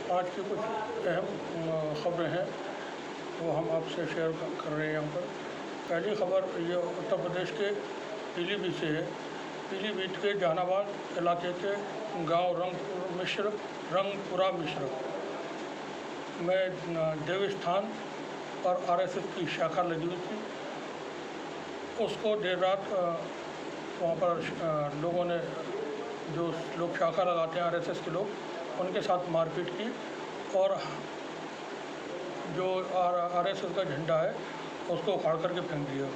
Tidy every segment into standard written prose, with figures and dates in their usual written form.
आज की कुछ अहम खबरें हैं वो हम आपसे शेयर कर रहे हैं यहाँ पर। पहली खबर ये उत्तर प्रदेश के पीलीभीत से है। पीलीभीत के जहानाबाद इलाके के गांव रंगपुरा मिश्र में देवस्थान पर आरएसएस की शाखा लगी हुई थी। उसको देर रात वहाँ पर लोगों ने, जो लोग शाखा लगाते हैं आरएसएस के लोग, उनके साथ मारपीट की और जो आरएसएस का झंडा है उसको उखाड़ करके फेंक दिया।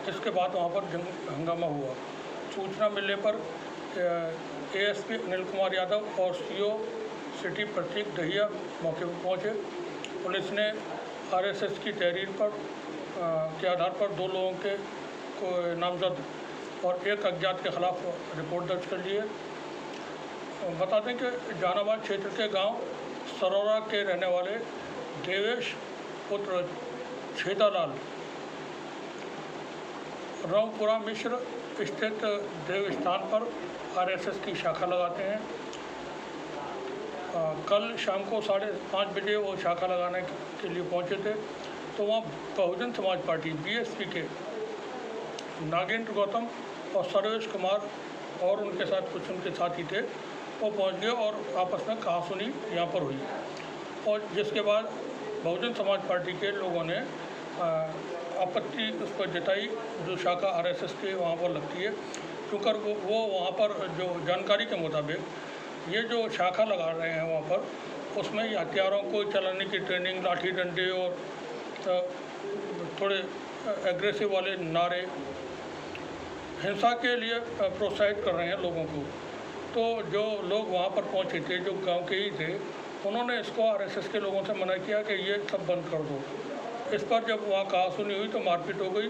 इसके बाद वहाँ पर हंगामा हुआ। सूचना मिलने पर एएसपी अनिल कुमार यादव और सीओ सिटी प्रतीक दहिया मौके पर पहुँचे। पुलिस ने आरएसएस की तहरीर पर के आधार पर 2 लोगों के को नामजद और 1 अज्ञात के खिलाफ रिपोर्ट दर्ज कर ली है। बता दें कि जहानाबाद क्षेत्र के गांव सरोरा के रहने वाले देवेश पुत्र छेदालाल रंगपुरा मिश्र स्थित देवस्थान पर आरएसएस की शाखा लगाते हैं। कल शाम को 5:30 बजे वो शाखा लगाने के लिए पहुंचे थे, तो वहाँ बहुजन समाज पार्टी बीएसपी के नागेंद्र गौतम और सर्वेश कुमार और उनके साथ कुछ उनके साथी थे, वो पहुंच गए और आपस में कहासुनी यहाँ पर हुई। और जिसके बाद बहुजन समाज पार्टी के लोगों ने आपत्ति उस पर जताई, जो शाखा आरएसएस के वहाँ पर लगती है, क्योंकि वो वहाँ पर जो जानकारी के मुताबिक ये जो शाखा लगा रहे हैं वहाँ पर, उसमें हथियारों को चलाने की ट्रेनिंग, लाठी डंडे और थोड़े एग्रेसिव वाले नारे, हिंसा के लिए प्रोत्साहित कर रहे हैं लोगों को। तो जो लोग वहाँ पर पहुँचे थे, जो गांव के ही थे, उन्होंने इसको आरएसएस के लोगों से मना किया कि ये सब बंद कर दो। इस पर जब वहाँ कहासुनी हुई तो मारपीट हो गई।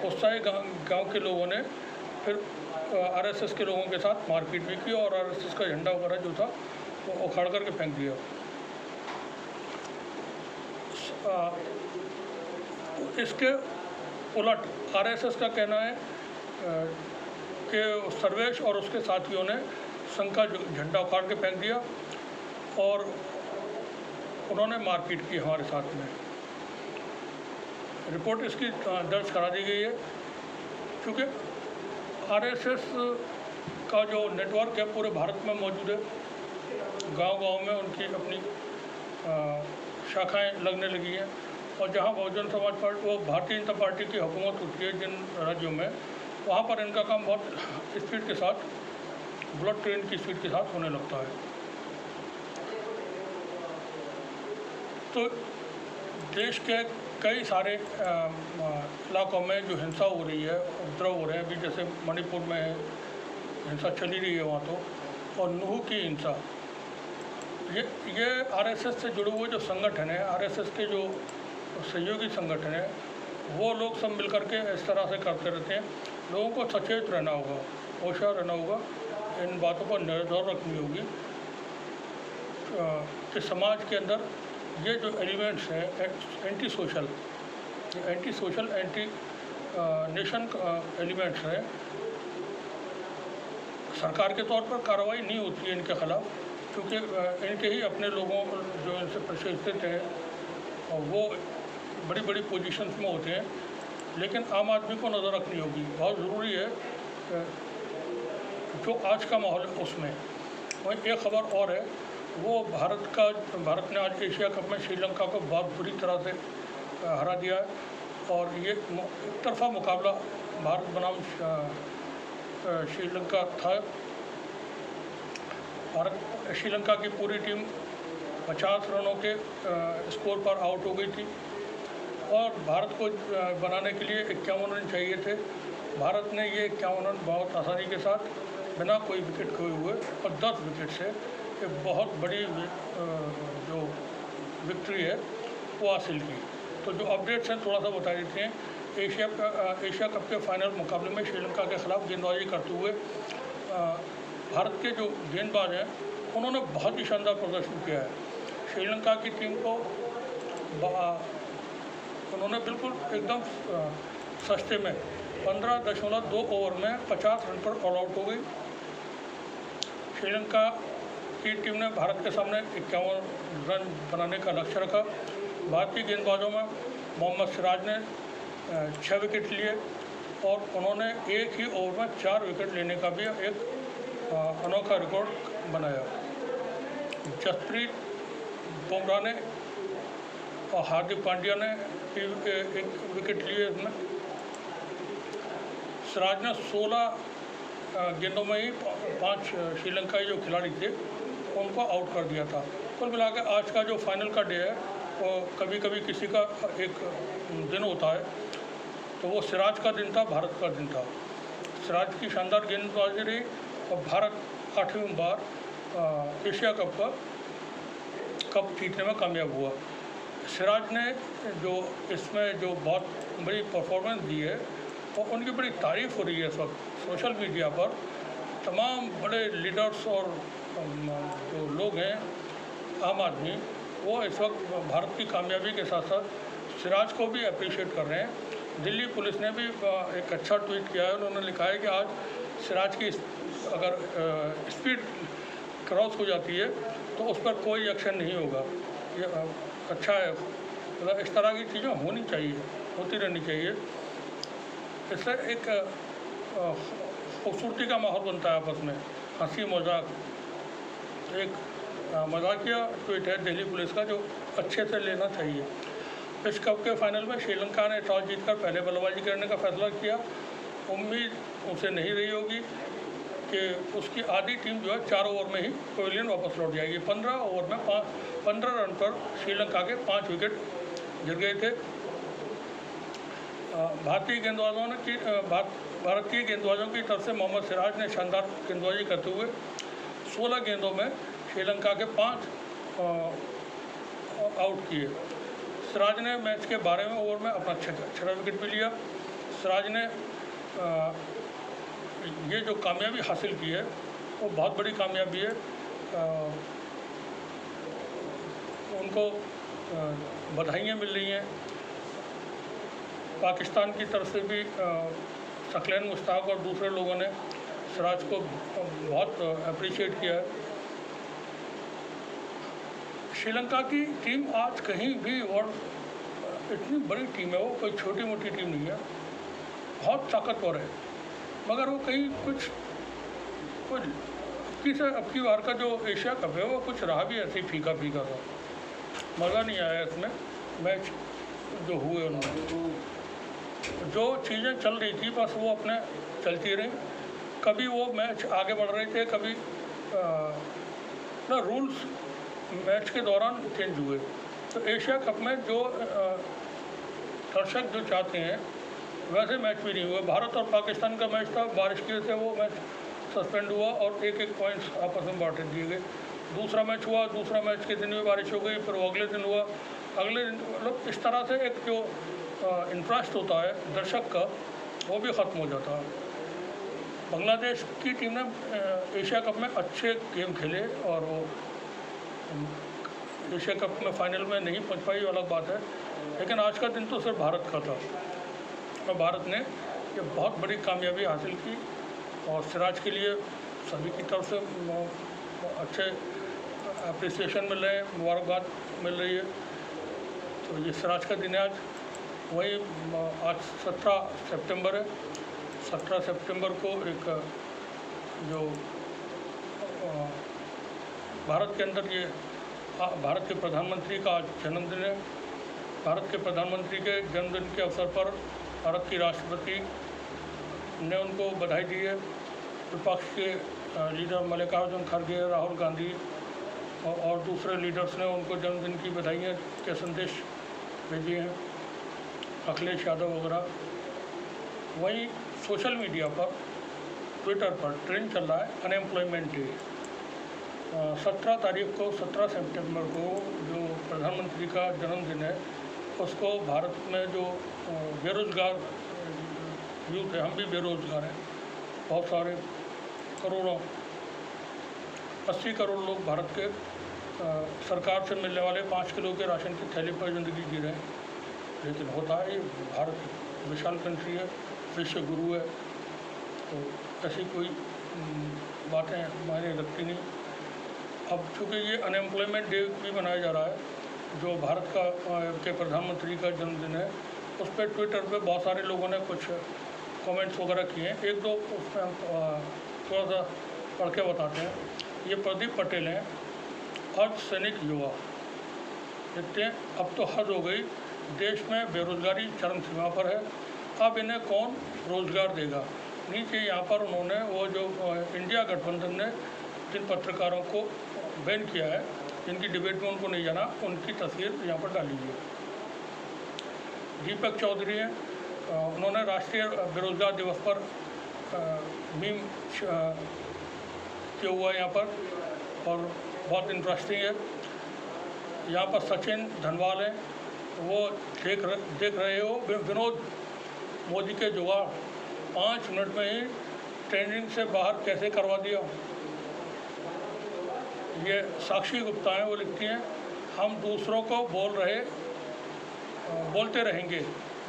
उत्साही गांव के लोगों ने फिर आरएसएस के लोगों के साथ मारपीट भी की और आरएसएस का झंडा वगैरह जो था वो उखाड़ करके फेंक दिया। इसके उलट आरएसएस का कहना है कि सर्वेश और उसके साथियों ने संघ का झंडा उखाड़ के फेंक दिया और उन्होंने मारपीट की हमारे साथ में। रिपोर्ट इसकी दर्ज करा दी गई है, क्योंकि आरएसएस का जो नेटवर्क है पूरे भारत में मौजूद है। गांव-गांव में उनकी अपनी शाखाएं लगने लगी हैं और जहां बहुजन समाज पार्टी, वो भारतीय जनता पार्टी की हुकूमत होती है जिन राज्यों में, वहां पर इनका काम बहुत स्पीड के साथ, बुलेट ट्रेन की स्पीड के साथ होने लगता है। तो देश के कई सारे इलाकों में जो हिंसा हो रही है, उपद्रव हो रहे हैं, अभी जैसे मणिपुर में हिंसा चली रही है वहाँ तो, और नूह की हिंसा, ये आरएसएस से जुड़े हुए जो संगठन है, आरएसएस के जो सहयोगी संगठन है, वो लोग सब मिलकर के इस तरह से करते रहते हैं। लोगों को सचेत रहना होगा, होशियार रहना होगा, इन बातों पर नज़र रखनी होगी कि समाज के अंदर ये जो एलिमेंट्स हैं anti social anti nation elements हैं, सरकार के तौर पर कार्रवाई नहीं होती है इनके खिलाफ, क्योंकि इनके ही अपने लोगों जो इनसे प्रशिक्षित हैं और वो बड़ी बड़ी पोजीशंस में होते हैं। लेकिन आम आदमी को नज़र रखनी होगी, बहुत ज़रूरी है जो आज का माहौल है उसमें। वहीं एक खबर और है, वो भारत ने आज एशिया कप में श्रीलंका को बहुत बुरी तरह से हरा दिया है और ये एक तरफा मुकाबला भारत बनाम श्रीलंका था। श्रीलंका की पूरी टीम 50 रनों के स्कोर पर आउट हो गई थी और भारत को बनाने के लिए 51 रन चाहिए थे। भारत ने ये 51 रन बहुत आसानी के साथ बिना कोई विकेट खोए हुए और 10 विकेट से एक बहुत बड़ी जो विक्ट्री है वो हासिल की। तो जो अपडेट्स हैं थोड़ा सा बता देते हैं। एशिया कप के फाइनल मुकाबले में श्रीलंका के खिलाफ गेंदबाजी करते हुए भारत के जो गेंदबाज हैं उन्होंने बहुत ही शानदार प्रदर्शन किया है। श्रीलंका की टीम को उन्होंने बिल्कुल एकदम सस्ते में 15.2 ओवर में 50 रन पर ऑल आउट हो गई। श्रीलंका की टीम ने भारत के सामने 51 रन बनाने का लक्ष्य रखा। भारतीय गेंदबाजों में मोहम्मद सिराज ने 6 विकेट लिए और उन्होंने एक ही ओवर में 4 विकेट लेने का भी एक अनोखा रिकॉर्ड बनाया। जसप्रीत बुमराह ने और हार्दिक पांड्या ने एक विकेट लिए इसमें। सिराज ने 16 गेंदों में ही 5 श्रीलंकाई जो खिलाड़ी थे उनको आउट कर दिया था। कुल मिलाकर आज का जो फाइनल का डे है वो कभी कभी किसी का एक दिन होता है, तो वो सिराज का दिन था, भारत का दिन था। सिराज की शानदार गेंदबाजी रही और भारत 8वीं बार एशिया कप जीतने में कामयाब हुआ। सिराज ने जो इसमें जो बहुत बड़ी परफॉर्मेंस दी है और उनकी बड़ी तारीफ़ हो रही है इस वक्त सोशल मीडिया पर। तमाम बड़े लीडर्स और जो लोग हैं आम आदमी, वो इस वक्त भारत की कामयाबी के साथ साथ सिराज को भी अप्रिशिएट कर रहे हैं। दिल्ली पुलिस ने भी एक अच्छा ट्वीट किया है। उन्होंने लिखा है कि आज सिराज की अगर स्पीड क्रॉस हो जाती है तो उस पर कोई एक्शन नहीं होगा। ये अच्छा है, मतलब इस तरह की चीज़ें होनी चाहिए, होती रहनी चाहिए। इससे एक खूबसूरती का माहौल बनता है आपस में, हंसी मजाक। एक मजाकिया ट्वीट है दिल्ली पुलिस का जो अच्छे से लेना चाहिए। इस कप के फाइनल में श्रीलंका ने टॉस जीतकर पहले बल्लेबाजी करने का फैसला किया। उम्मीद उसे नहीं रही होगी कि उसकी आधी टीम जो है 4 ओवर में ही पवेलियन वापस लौट जाएगी। 15 ओवर में 15 रन पर श्रीलंका के 5 विकेट गिर गए थे। भारतीय गेंदबाजों की तरफ से मोहम्मद सिराज ने शानदार गेंदबाजी करते हुए 16 गेंदों में श्रीलंका के 5 आउट किए। सिराज ने मैच के 12वें ओवर में अपना 6 विकेट भी लिया। सिराज ने ये जो कामयाबी हासिल की है वो बहुत बड़ी कामयाबी है। उनको बधाइयाँ मिल रही हैं। पाकिस्तान की तरफ से भी सकलैन मुश्ताक और दूसरे लोगों ने सिराज को बहुत अप्रिशिएट किया है। श्रीलंका की टीम आज कहीं भी वर्ल्ड इतनी बड़ी टीम है, वो कोई छोटी मोटी टीम नहीं है, बहुत ताकतवर है। मगर वो कहीं कुछ अब की बार का जो एशिया कप है वो कुछ रहा भी ऐसे ही फीका फीका था, मज़ा नहीं आया इसमें। मैच जो हुए उनमें जो चीज़ें चल रही थी बस वो अपने चलती रही। कभी वो मैच आगे बढ़ रहे थे, कभी ना रूल्स मैच के दौरान चेंज हुए। तो एशिया कप में जो दर्शक जो चाहते हैं वैसे मैच भी नहीं हुए। भारत और पाकिस्तान का मैच था, बारिश की वजह से वो मैच सस्पेंड हुआ और एक पॉइंट्स आपस में बांट दिए गए। दूसरा मैच हुआ, दूसरा मैच के दिन भी बारिश हो गई, फिर वो अगले दिन हुआ, अगले दिन, मतलब इस तरह से एक जो इंटरेस्ट होता है दर्शक का वो भी ख़त्म हो जाता है। बांग्लादेश की टीम ने एशिया कप में अच्छे गेम खेले और वो एशिया कप में फाइनल में नहीं पहुंच पाई, अलग बात है। लेकिन आज का दिन तो सिर्फ भारत का था और भारत ने ये बहुत बड़ी कामयाबी हासिल की और सिराज के लिए सभी की तरफ से अच्छे अप्रिसिएशन मिल रहे हैं, मुबारकबाद मिल रही है। तो ये सिराज का दिन है आज। वही आज 17 सितंबर है। 17 सितंबर को एक जो भारत के अंदर ये भारत के प्रधानमंत्री का आज जन्मदिन है। भारत के प्रधानमंत्री के जन्मदिन के अवसर पर भारत की राष्ट्रपति ने उनको बधाई दी है। विपक्ष के लीडर मल्लिकार्जुन खड़गे, राहुल गांधी और दूसरे लीडर्स ने उनको जन्मदिन की बधाइयाँ के संदेश भेजे हैं, अखिलेश यादव वगैरह। वहीं सोशल मीडिया पर ट्विटर पर ट्रेंड चल रहा है अनएम्प्लॉयमेंट डे। 17 तारीख को 17 सितंबर को जो प्रधानमंत्री का जन्मदिन है उसको भारत में जो बेरोज़गार यूथ है, हम भी बेरोज़गार हैं, बहुत सारे करोड़ों 80 करोड़ लोग भारत के सरकार से मिलने वाले 5 किलो के राशन की थैली पर ज़िंदगी जी रहे हैं। लेकिन होता है ये भारत विशाल कंट्री है, विश्व गुरु है, तो ऐसी कोई बातें मायने रखती नहीं। अब चूँकि ये अनएम्प्लॉयमेंट डे भी मनाया जा रहा है, जो भारत का के प्रधानमंत्री का जन्मदिन है, उस पर ट्विटर पे बहुत सारे लोगों ने कुछ कमेंट्स वगैरह किए हैं। एक दो उसमें हम थोड़ा सा पढ़ के बताते हैं। ये प्रदीप पटेल हैं, अर्धसैनिक युवा, देखते हैं अब तो हद हो गई, देश में बेरोजगारी चरम सीमा पर है, अब इन्हें कौन रोजगार देगा। नीचे यहाँ पर उन्होंने वो जो इंडिया गठबंधन ने जिन पत्रकारों को बैन किया है, जिनकी डिबेट में उनको नहीं जाना, उनकी तस्वीर यहाँ पर डाली है। दीपक चौधरी हैं, उन्होंने राष्ट्रीय बेरोजगार दिवस पर मीम किया हुआ है यहाँ पर, और बहुत इंटरेस्टिंग है। यहाँ पर सचिन धनवाल हैं, वो देख रहे हो विनोद मोदी के जुगाड़ 5 मिनट में ही ट्रेंडिंग से बाहर कैसे करवा दिया। ये साक्षी गुप्ता हैं, वो लिखती हैं, हम दूसरों को बोलते रहेंगे,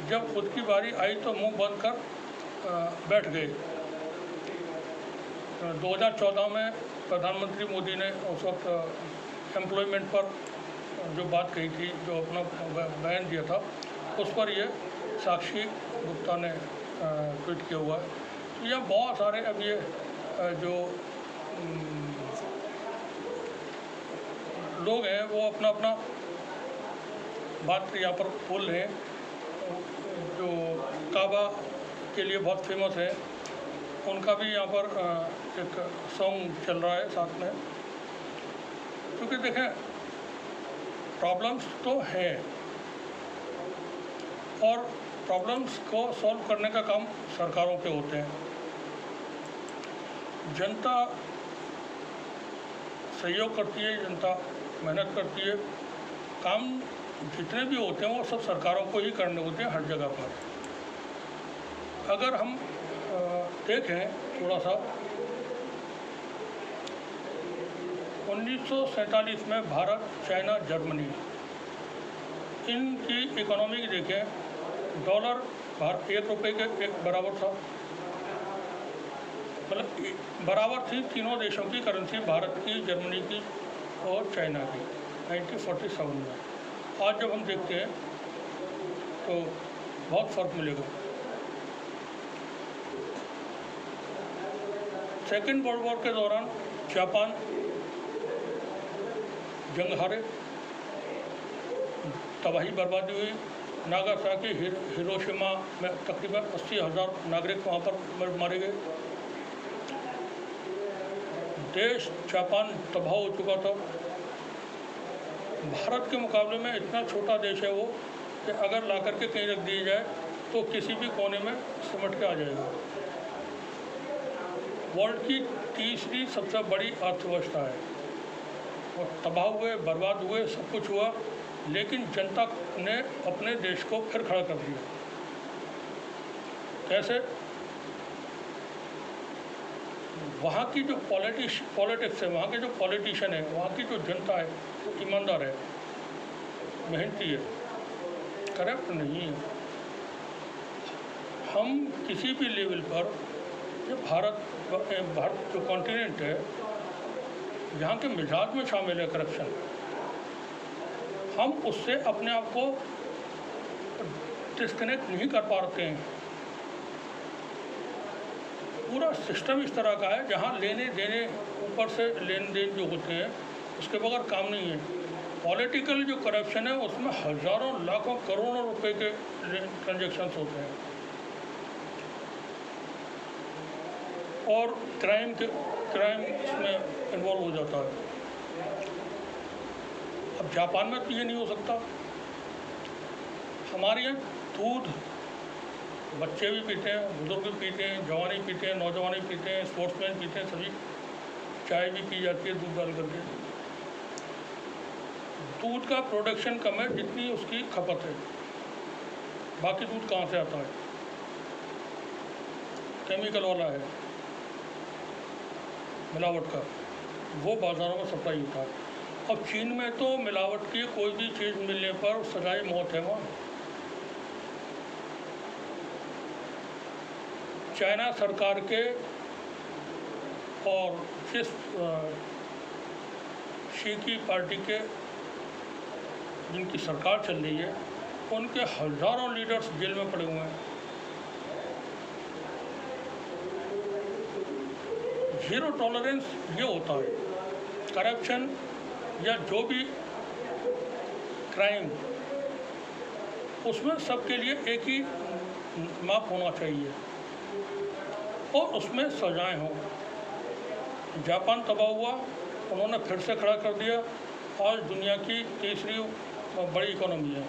जब खुद की बारी आई तो मुंह बंद कर बैठ गए। 2014 में प्रधानमंत्री मोदी ने उस वक्त एम्प्लॉयमेंट पर जो बात कही थी, जो अपना बयान दिया था, उस पर ये साक्षी गुप्ता ने ट्वीट किया हुआ है। तो यह बहुत सारे अब ये जो लोग हैं वो अपना अपना बात यहाँ पर बोल रहे हैं। जो काबा के लिए बहुत फेमस है, उनका भी यहाँ पर एक सॉन्ग चल रहा है साथ में। क्योंकि देखें, प्रॉब्लम्स तो हैं और प्रॉब्लम्स को सॉल्व करने का काम सरकारों के होते हैं। जनता सहयोग करती है, जनता मेहनत करती है, काम जितने भी होते हैं वो सब सरकारों को ही करने होते हैं हर जगह पर। अगर हम देखें थोड़ा सा, 1947 में भारत, चाइना, जर्मनी, इनकी इकोनॉमी की देखें, डॉलर भारत 1 रुपये के एक बराबर था, मतलब बराबर थी तीनों देशों की करेंसी, भारत की, जर्मनी की और चाइना की 1947 में। आज जब हम देखते हैं तो बहुत फ़र्क मिलेगा। सेकेंड वर्ल्ड वॉर के दौरान जापान जंग हारे, तबाही बर्बादी हुई। नागासाकी, हिरोशिमा में तकरीबन 80,000 नागरिक वहाँ पर मारे गए। देश जापान तबाह हो चुका था। भारत के मुकाबले में इतना छोटा देश है वो कि अगर ला करके कहीं रख दी जाए तो किसी भी कोने में सिमट के आ जाएगा। वर्ल्ड की तीसरी सबसे बड़ी अर्थव्यवस्था है और तबाह हुए, बर्बाद हुए, सब कुछ हुआ, लेकिन जनता ने अपने देश को फिर खड़ा कर दिया। कैसे? वहाँ की जो पॉलिटिक्स है, वहाँ के जो पॉलिटिशियन है, वहाँ की जो जनता है वो ईमानदार है, मेहनती है, करप्ट नहीं है। हम किसी भी लेवल पर, जो भारत जो कॉन्टिनेंट है, यहाँ के मिजाज में शामिल है करप्शन, हम उससे अपने आप को डिस्कनेक्ट नहीं कर पाते हैं। पूरा सिस्टम इस तरह का है जहाँ लेने देने, ऊपर से लेन देन जो होते हैं, उसके बगैर काम नहीं है। पॉलिटिकल जो करप्शन है उसमें हज़ारों, लाखों, करोड़ों रुपए के ट्रांजैक्शंस होते हैं और क्राइम इसमें इन्वॉल्व हो जाता है। अब जापान में तो ये नहीं हो सकता। हमारे यहाँ दूध बच्चे भी पीते हैं, बुजुर्ग भी पीते हैं, जवानी पीते हैं, नौजवानी पीते हैं, स्पोर्ट्समैन पीते हैं, सभी। चाय भी पी जाती है दूध डाल करके। दूध का प्रोडक्शन कम है जितनी उसकी खपत है। बाकी दूध कहाँ से आता है? केमिकल वाला है, मिलावट का, वो बाज़ारों में सप्लाई होता है। अब चीन में तो मिलावट की कोई भी चीज़ मिलने पर सजाए मौत है वहाँ। चाइना सरकार के और जिस शी की पार्टी के जिनकी सरकार चल रही है उनके हज़ारों लीडर्स जेल में पड़े हुए हैं। ज़ीरो टॉलरेंस ये होता है, करप्शन या जो भी क्राइम उसमें सबके लिए एक ही माप होना चाहिए और उसमें सजाएं हों। जापान तबाह हुआ, उन्होंने फिर से खड़ा कर दिया, आज दुनिया की तीसरी बड़ी इकोनॉमी है।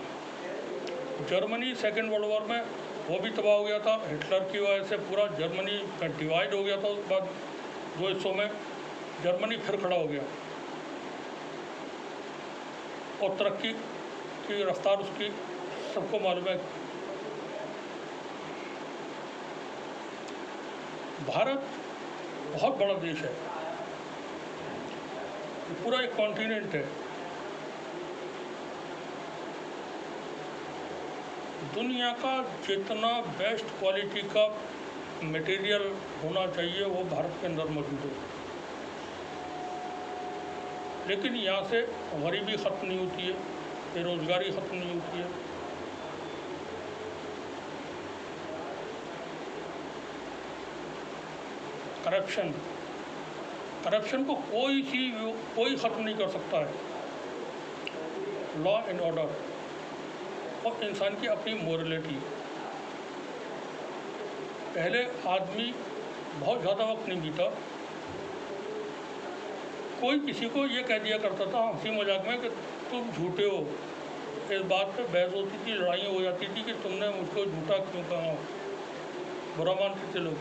जर्मनी सेकेंड वर्ल्ड वॉर में वो भी तबाह हो गया था, हिटलर की वजह से पूरा जर्मनी डिवाइड हो गया था। उसके बाद दो हिस्सों में जर्मनी फिर खड़ा हो गया और तरक्की की रफ्तार उसकी सबको मालूम है। भारत बहुत बड़ा देश है, पूरा एक कॉन्टिनेंट है। दुनिया का जितना बेस्ट क्वालिटी का मटेरियल होना चाहिए वो भारत के अंदर मौजूद है, लेकिन यहाँ से गरीबी ख़त्म नहीं होती है, बेरोज़गारी ख़त्म नहीं होती है। करप्शन को कोई ख़त्म नहीं कर सकता है। लॉ एंड ऑर्डर और इंसान की अपनी मोरलिटी। पहले आदमी बहुत ज़्यादा वक्त नहीं बीता, कोई किसी को ये कह दिया करता था हंसी मजाक में कि तुम झूठे हो। इस बात पे बहस होती थी, लड़ाइयाँ हो जाती थी कि तुमने मुझको झूठा क्यों कहा, बुरा मानते थे लोग।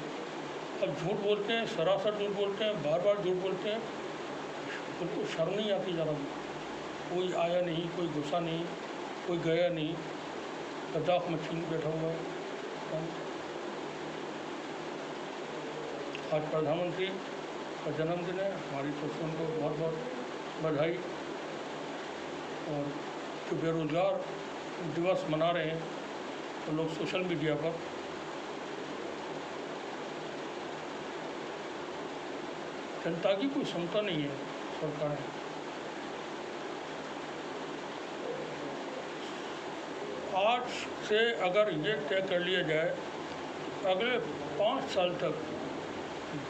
अब झूठ बोलते हैं, सरासर झूठ बोलते हैं, बार बार झूठ बोलते हैं, उनको शर्म नहीं आती ज़रा भी। कोई आया नहीं, कोई गुस्सा नहीं, कोई गया नहीं, लद्दाख में चीन बैठा हुआ है। आज प्रधानमंत्री का जन्मदिन है, हमारी तरफ से उनको बहुत बहुत बधाई। और जो बेरोज़गार दिवस मना रहे हैं तो लोग सोशल मीडिया पर जनता की कोई सुनता नहीं है सरकार। आज से अगर ये तय कर लिया जाए अगले 5 साल तक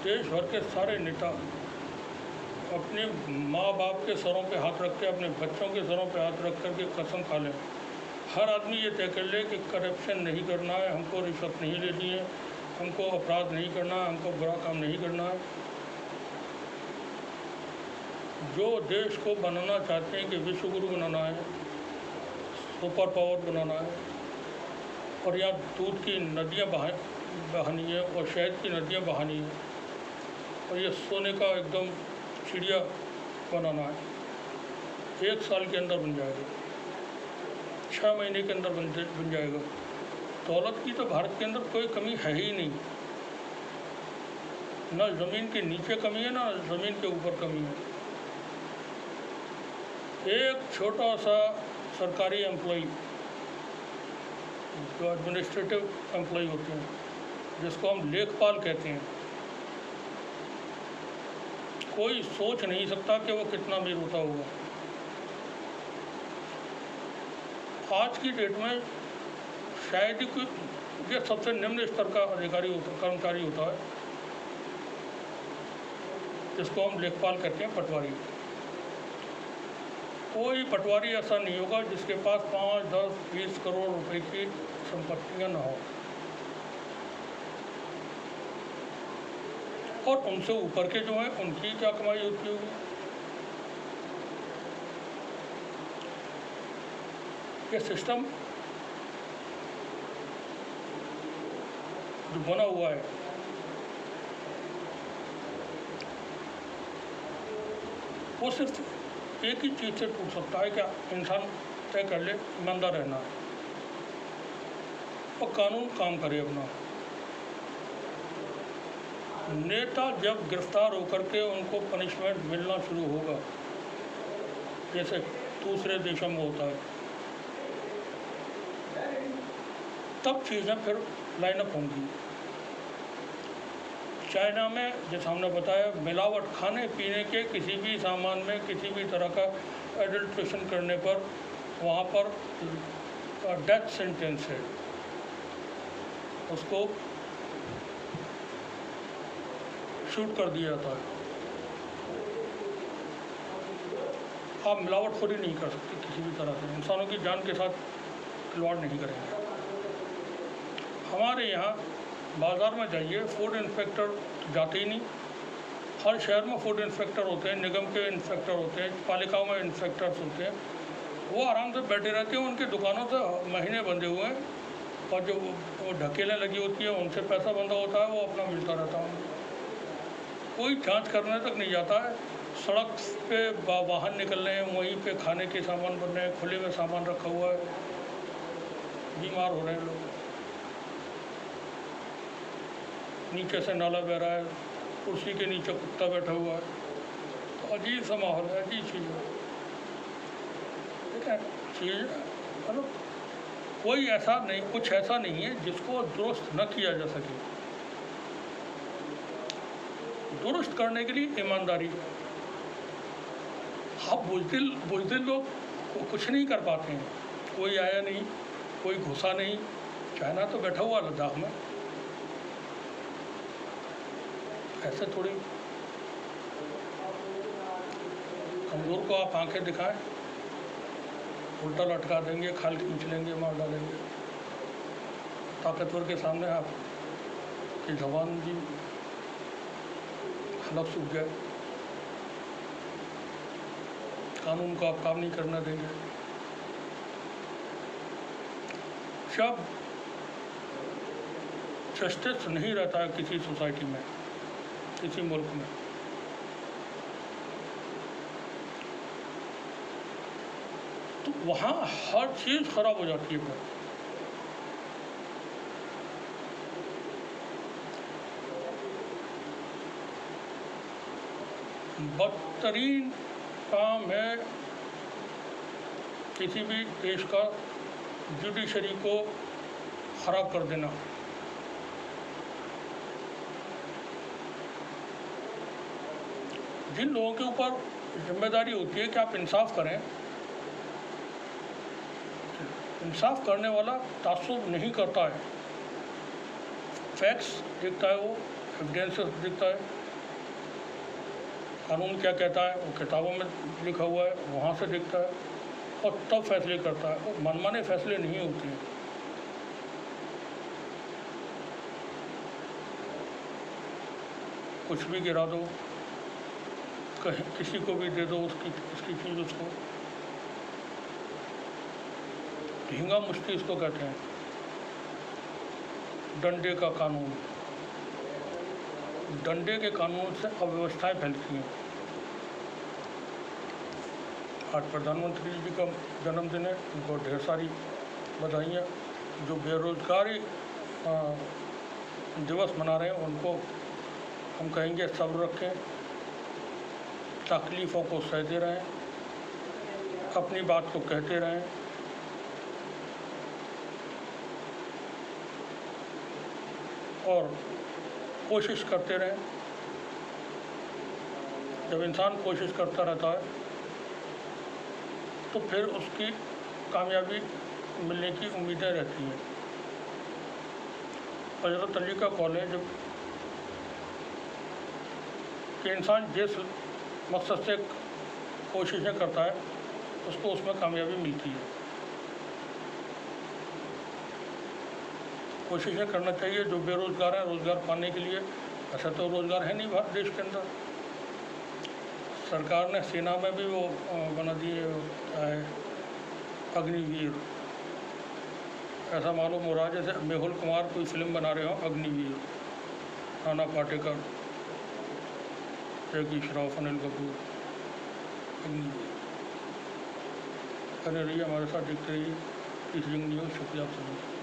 देश भर के सारे नेता अपने माँ बाप के सरों पे हाथ रख के, अपने बच्चों के सरों पे हाथ रख कर के कसम खा लें, हर आदमी ये तय कर ले कि करप्शन नहीं करना है, हमको रिश्वत नहीं लेनी है, हमको अपराध नहीं करना है, हमको बुरा काम नहीं करना है। जो देश को बनाना चाहते हैं कि विश्व गुरु बनाना है, सुपर पावर बनाना है और यहाँ दूध की नदियाँ बहानी है और शहद की नदियाँ बहानी है और ये सोने का एकदम चिड़िया बनाना है, 1 साल के अंदर बन जाएगा, 6 महीने के अंदर बन जाएगा। दौलत की तो भारत के अंदर कोई कमी है ही नहीं, ना ज़मीन के नीचे कमी है ना ज़मीन के ऊपर कमी है। एक छोटा सा सरकारी एम्प्लॉई जो एडमिनिस्ट्रेटिव एम्प्लॉई होते हैं, जिसको हम लेखपाल कहते हैं, कोई सोच नहीं सकता कि वो कितना अमीर होता होगा। आज की डेट में शायद ही कोई ये सबसे निम्न स्तर का कर्मचारी होता है, जिसको हम लेखपाल कहते हैं, पटवारी। कोई पटवारी ऐसा नहीं होगा जिसके पास 5, 10, 20 करोड़ रुपए की संपत्तियां ना हो। और उनसे ऊपर के जो हैं उनकी क्या कमाई होती होगी। ये सिस्टम जो बना हुआ है वो सिर्फ एक ही चीज़ से टूट सकता है, क्या इंसान तय कर ले ईमानदार रहना है और कानून काम करे अपना। नेता जब गिरफ्तार होकर के उनको पनिशमेंट मिलना शुरू होगा, जैसे दूसरे देशों में होता है, तब चीज़ें फिर लाइन अप होंगी। चाइना में जैसे हमने बताया, मिलावट खाने पीने के किसी भी सामान में किसी भी तरह का एडल्ट्रेशन करने पर वहाँ पर डेथ सेंटेंस है, उसको शूट कर दिया जाता है। आप मिलावटखोरी नहीं कर सकते किसी भी तरह से, इंसानों की जान के साथ खिलवाड़ नहीं करेंगे। हमारे यहाँ बाज़ार में जाइए, फूड इंस्पेक्टर जाते ही नहीं। हर शहर में फूड इंस्पेक्टर होते हैं, निगम के इंस्पेक्टर होते हैं, पालिकाओं में इंस्पेक्टर्स होते हैं। वो आराम से बैठे रहते हैं, उनकी दुकानों से महीने बंधे हुए हैं, और जो वो ढकेलें लगी होती है उनसे पैसा बंधा होता है, वो अपना मिलता रहता है। कोई जांच करने तक नहीं जाता है। सड़क पे वाहन निकल रहे हैं, वहीं पे खाने के सामान बन रहे हैं, खुले में सामान रखा हुआ है, बीमार हो रहे हैं लोग। नीचे से नाला बह रहा है, कुर्सी के नीचे कुत्ता बैठा हुआ है, तो अजीब सा माहौल है, अजीब चीज़ है। ठीक है, चीज़ मतलब कोई ऐसा नहीं, कुछ ऐसा नहीं है जिसको दुरुस्त न किया जा सके। दुरुस्त करने के लिए ईमानदारी। हाँ, बुज़दिल लोग कुछ नहीं कर पाते हैं। कोई आया नहीं, कोई घुसा नहीं। चाइना तो बैठा हुआ लद्दाख में, ऐसे थोड़ी। कमज़ोर को आप आंखें दिखाएं, उल्टा लटका देंगे, खाल खींच लेंगे, मार डालेंगे। ताकतवर के सामने आप की जबान भी हलक सूख जाए। कानून को आप काम नहीं करना देंगे। जब जस्टिस नहीं रहता है किसी सोसाइटी में, किसी मुल्क में, तो वहाँ हर चीज़ खराब हो जाती है। फिर बदतरीन काम है किसी भी देश का जुडिशरी को ख़राब कर देना। जिन लोगों के ऊपर जिम्मेदारी होती है कि आप इंसाफ करें, इंसाफ करने वाला तासुब नहीं करता है। फैक्ट्स दिखता है, वो एविडेंसेस दिखता है, कानून क्या कहता है वो किताबों में लिखा हुआ है, वहाँ से दिखता है, और तब फैसले करता है। और मनमाने फैसले नहीं होते हैं। कुछ भी गिरा दो, कहीं किसी को भी दे दो उसकी चीज़, उसको ढींगा मुश्ती इसको कहते हैं। डंडे का कानून, डंडे के कानून से अव्यवस्थाएं फैलती हैं। आज प्रधानमंत्री जी का जन्मदिन है, उनको ढेर सारी बधाइयाँ। जो बेरोजगारी दिवस मना रहे हैं उनको हम कहेंगे सब्र रखें, तकलीफ़ों को सहते रहें, अपनी बात को कहते रहें, और कोशिश करते रहें। जब इंसान कोशिश करता रहता है तो फिर उसकी कामयाबी मिलने की उम्मीदें रहती हैं। हज़रत अली का कौल है, जब कि इंसान जिस मकसद से कोशिशें करता है उसको उसमें कामयाबी मिलती है। कोशिशें करना चाहिए। जो बेरोज़गार हैं, रोज़गार पाने के लिए, ऐसा तो रोज़गार है नहीं भारत देश के अंदर। सरकार ने सेना में भी वो बना दिए है अग्निवीर। ऐसा मालूम हो रहा है जैसे मेहुल कुमार कोई फिल्म बना रहे हो, अग्निवीर, नाना पाटेकर, जैकी श्रॉफ, अनिल कपूर, अग्निवीर। बने रहिए हमारे साथ, देखते रहिए इस न्यूज़। शुक्रिया आप सभी।